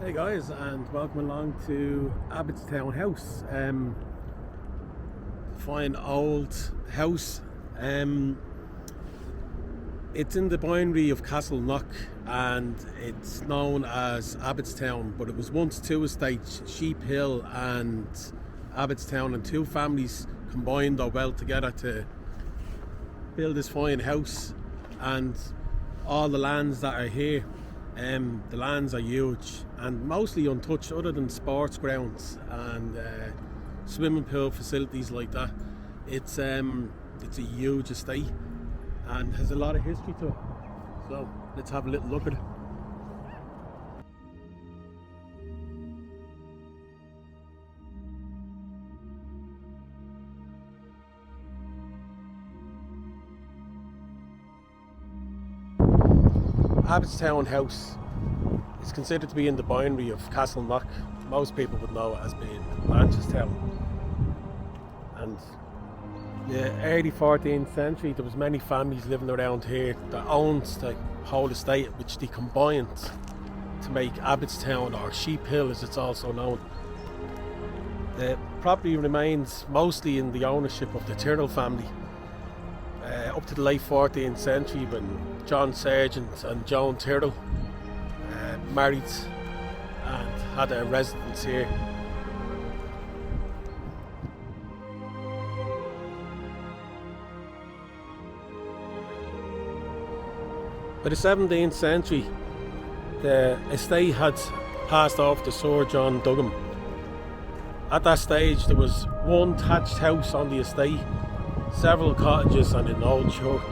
Hey guys, and welcome along to Abbotstown House. Fine old house. It's in the boundary of Castleknock and it's known as Abbotstown, but it was once two estates, Sheephill and Abbotstown, and two families combined or well together to build this fine house. And all the lands that are here, the lands are huge and mostly untouched other than sports grounds and swimming pool facilities like that. It's a huge estate and has a lot of history to it. So let's have a little look at it. Abbotstown House is considered to be in the boundary of Castleknock. Most people would know it as being Blanchardstown. And the early 14th century, there was many families living around here that owned the whole estate, which they combined to make Abbotstown, or Sheephill as it's also known. The property remains mostly in the ownership of the Tyrrell family up to the late 14th century, when John Sargent and Joan Tyrrell married and had a residence here. By the 17th century, the estate had passed off to Sir John Duggan. At that stage, there was one thatched house on the estate, several cottages and an old church.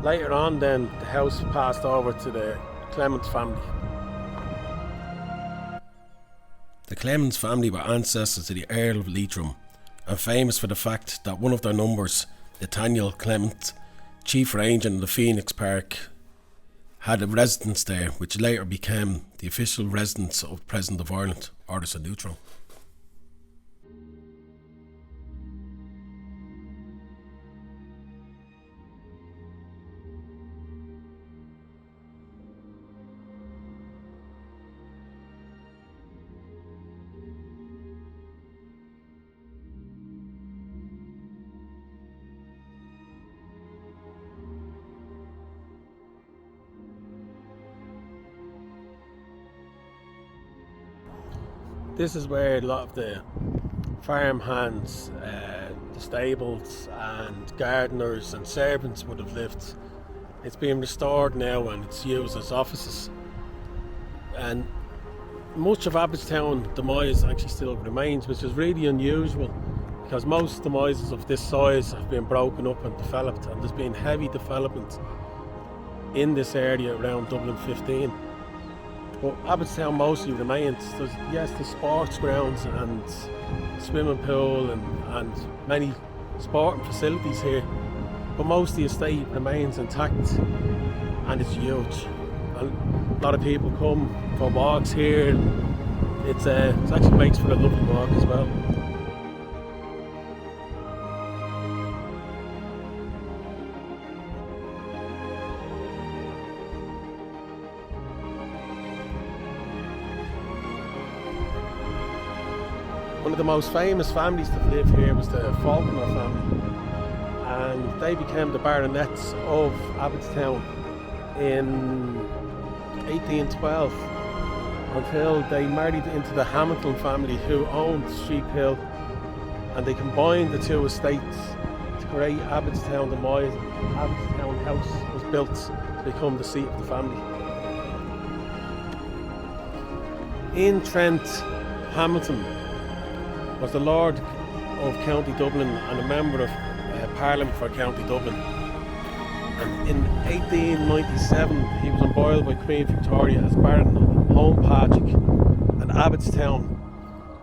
Later on then, the house passed over to the Clements family. The Clements family were ancestors to the Earl of Leitrim and famous for the fact that one of their numbers, Nathaniel Clement, chief ranger in the Phoenix Park, had a residence there, which later became the official residence of the President of Ireland, Orders of Neutral. This is where a lot of the farm hands, the stables and gardeners and servants would have lived. It's been restored now and it's used as offices. And much of Abbotstown demise actually still remains, which is really unusual because most demises of this size have been broken up and developed, and there's been heavy development in this area around Dublin 15. But Abbotstown mostly remains. There's the sports grounds and swimming pool and many sporting facilities here, but most of the estate remains intact and it's huge. And a lot of people come for walks here. It actually makes for a lovely walk as well. One of the most famous families that lived here was the Falconer family, and they became the baronets of Abbotstown in 1812 until they married into the Hamilton family, who owned Sheephill, and they combined the two estates to create Abbotstown. The Abbotstown House was built to become the seat of the family. In Trent, Hamilton was the Lord of County Dublin and a member of Parliament for County Dublin. And in 1897 he was embroiled by Queen Victoria as Baron Homepatrick, and Abbotstown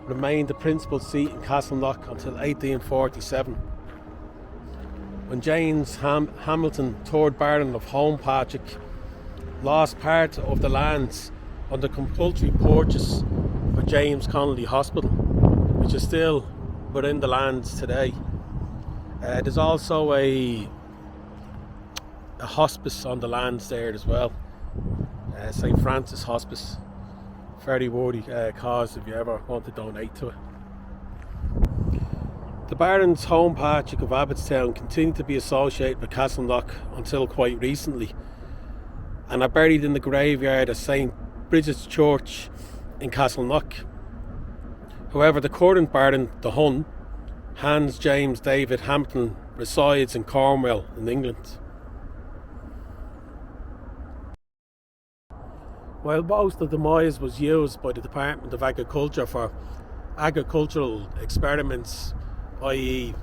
remained the principal seat in Castleknock until 1847, when James Hamilton, 3rd Baron of Homepatrick, lost part of the lands under compulsory purchase for James Connolly Hospital, which is still within the lands today. There's also a hospice on the lands there as well. St. Francis Hospice. Very worthy cause if you ever want to donate to it. The Barons' home parish of Abbotstown continued to be associated with Castleknock until quite recently, and are buried in the graveyard of St. Bridget's Church in Castleknock. However, the current Baron, the Hun, Hans James David Hampton, resides in Cornwall in England. While most of the mines was used by the Department of Agriculture for agricultural experiments, i.e.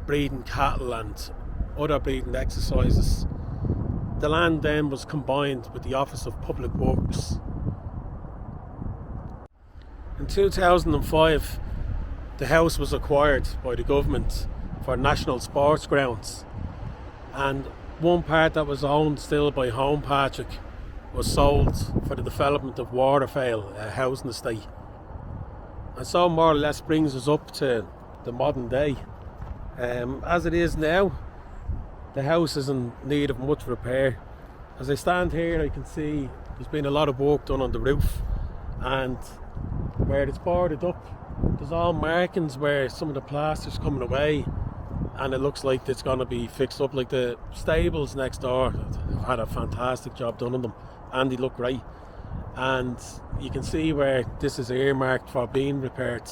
breeding cattle and other breeding exercises, the land then was combined with the Office of Public Works. In 2005, the house was acquired by the government for national sports grounds, and one part that was owned still by Home Patrick was sold for the development of Watervale, a housing estate. And so more or less brings us up to the modern day. As it is now, the house is in need of much repair. As I stand here, I can see there's been a lot of work done on the roof, and where it's boarded up, there's all markings where some of the plaster's coming away, and it looks like it's going to be fixed up. Like the stables next door have had a fantastic job done on them, and they look great. And you can see where this is earmarked for being repaired.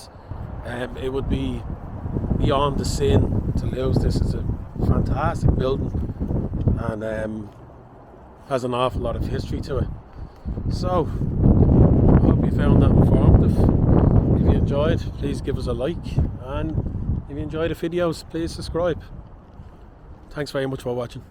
It would be beyond the sin to lose this. It's a fantastic building, and has an awful lot of history to it. So I hope you found that informative. If you enjoyed, please give us a like, and if you enjoy the videos, please subscribe. Thanks very much for watching.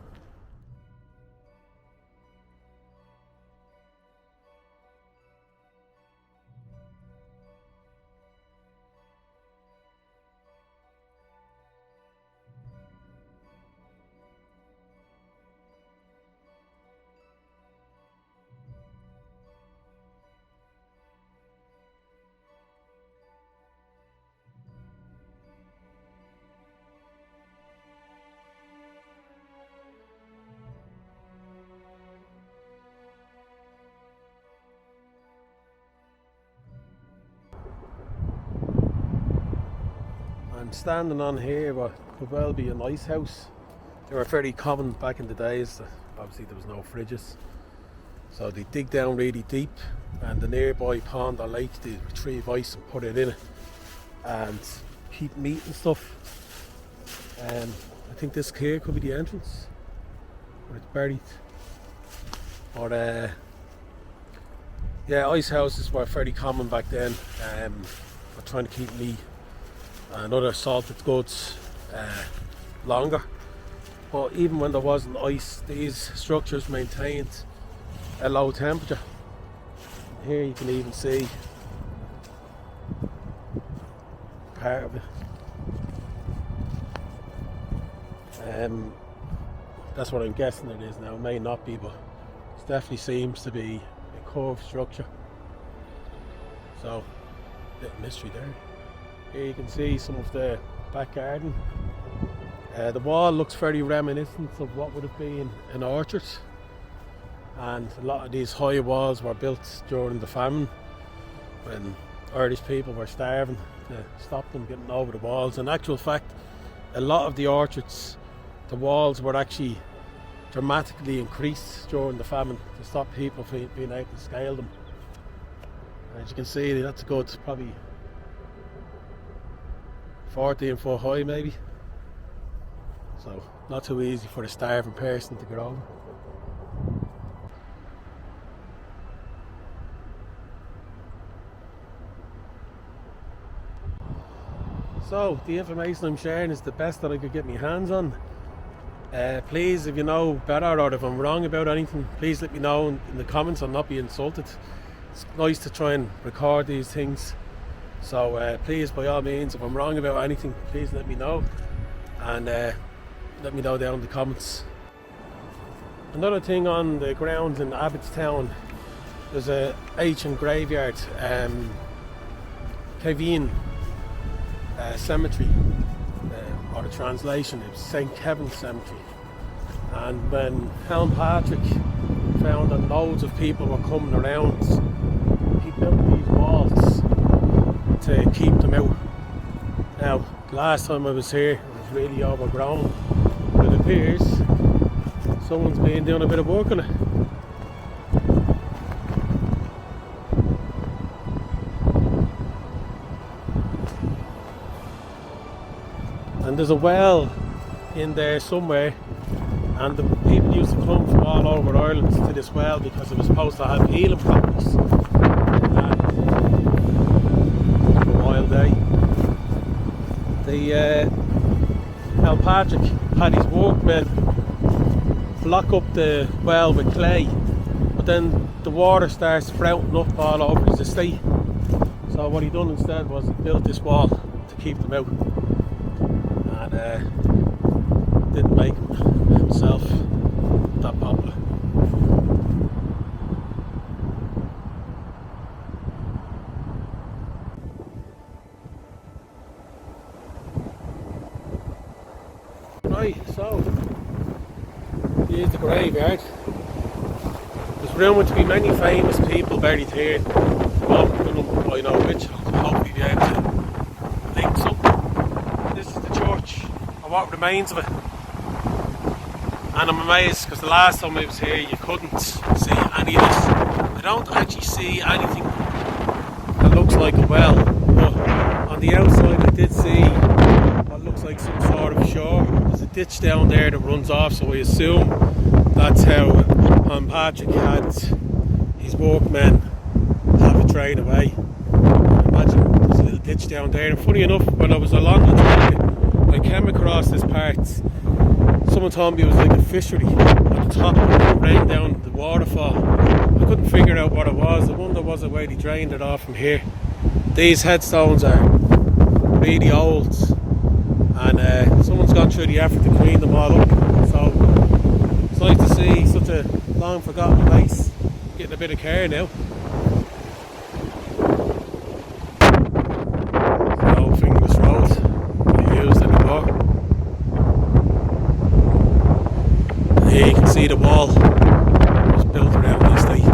I'm standing on here what could well be an ice house. They were very common back in the days. Obviously there was no fridges, so they dig down really deep, and the nearby pond or lake they retrieve ice and put it in it and keep meat and stuff. I think this here could be the entrance where it's buried. But yeah, ice houses were very common back then, for trying to keep meat and other salted goods longer. But even when there wasn't ice, these structures maintained a low temperature. Here you can even see part of it. That's what I'm guessing it is now. It may not be, but it definitely seems to be a curved structure. So, a bit of mystery there. Here you can see some of the back garden. The wall looks very reminiscent of what would have been an orchard, and a lot of these high walls were built during the famine when Irish people were starving, to stop them getting over the walls. In actual fact, a lot of the orchards, the walls were actually dramatically increased during the famine to stop people from being able to scale them. As you can see, that's a good probably 14 foot high maybe, so not too easy for a starving person to get over. So the information I'm sharing is the best that I could get my hands on. Please, if you know better or if I'm wrong about anything, please let me know in the comments. I'll not be insulted. It's nice to try and record these things. So please, by all means, if I'm wrong about anything, please let me know, and let me know down in the comments. Another thing on the grounds in Abbotstown, there's a ancient graveyard, Kevin cemetery, or the translation is St. Kevin's Cemetery. And when Helm Patrick found that loads of people were coming around. He built these walls to keep them out. Now, the last time I was here, it was really overgrown, but it appears someone's been doing a bit of work on it. And there's a well in there somewhere, and the people used to come from all over Ireland to this well because it was supposed to have healing properties. A wild day. Al Patrick had his workmen block up the well with clay, but then the water starts sprouting up all over his estate. So what he done instead was he built this wall to keep them out, and didn't make himself that popular. Right, so here's the graveyard. There's rumoured to be many famous people buried here. Well, I know which. I'll hopefully be able to link some. This is the church, or what remains of it. And I'm amazed because the last time I was here you couldn't see any of this. I don't actually see anything that looks like a well, but on the outside I did see what looks like some sort of shore. There's a ditch down there that runs off, so I assume that's how Patrick had his workmen have it drained away. I imagine there's a little ditch down there, and funny enough, when I was along the track I came across this part. Someone told me it was like a fishery at the top, it rained down the waterfall. I couldn't figure out what it was. I wonder was it where they drained it off from here. These headstones are really old, and someone's gone through the effort to clean them all up. So it's nice to see such a long forgotten place getting a bit of care now. No Fingal Road not used anymore. Here you can see the wall was built around the estate.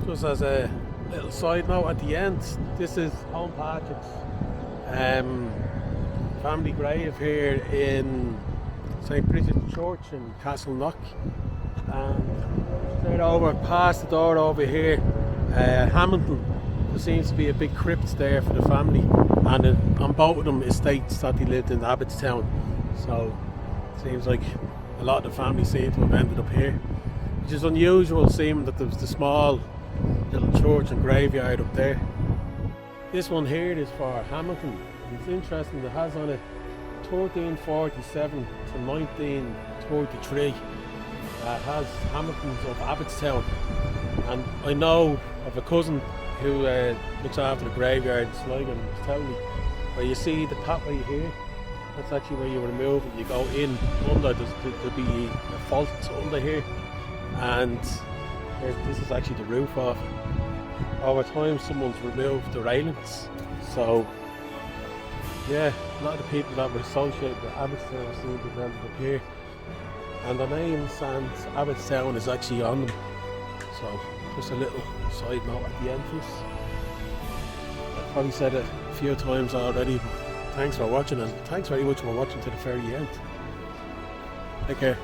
Just as a little side note at the end, this is Home Patrick's family grave here in St. Bridget's Church in Castleknock, and straight over past the door over here, Hamilton, there seems to be a big crypt there for the family, and on both of them estates that they lived in Abbotstown, so it seems like a lot of the family seem to have ended up here, which is unusual, seeing that there was the small little church and graveyard up there. This one here is for Hamilton. It's interesting, it has on it 1347 to 1933. It has Hamiltons of Abbotstown, and I know of a cousin who looks after the graveyard in Sligo, and was telling me where you see the pathway here, that's actually where you remove it. You go in under, there'll be a fault under here, and this is actually the roof of it. Over time someone's removed the railings, so yeah, a lot of the people that were associated with Abbotstown seem to have ended up here, and the name St. Abbotstown is actually on them. So just a little side note at the entrance. I've probably said it a few times already, but thanks for watching, and thanks very much for watching to the very end. Take care.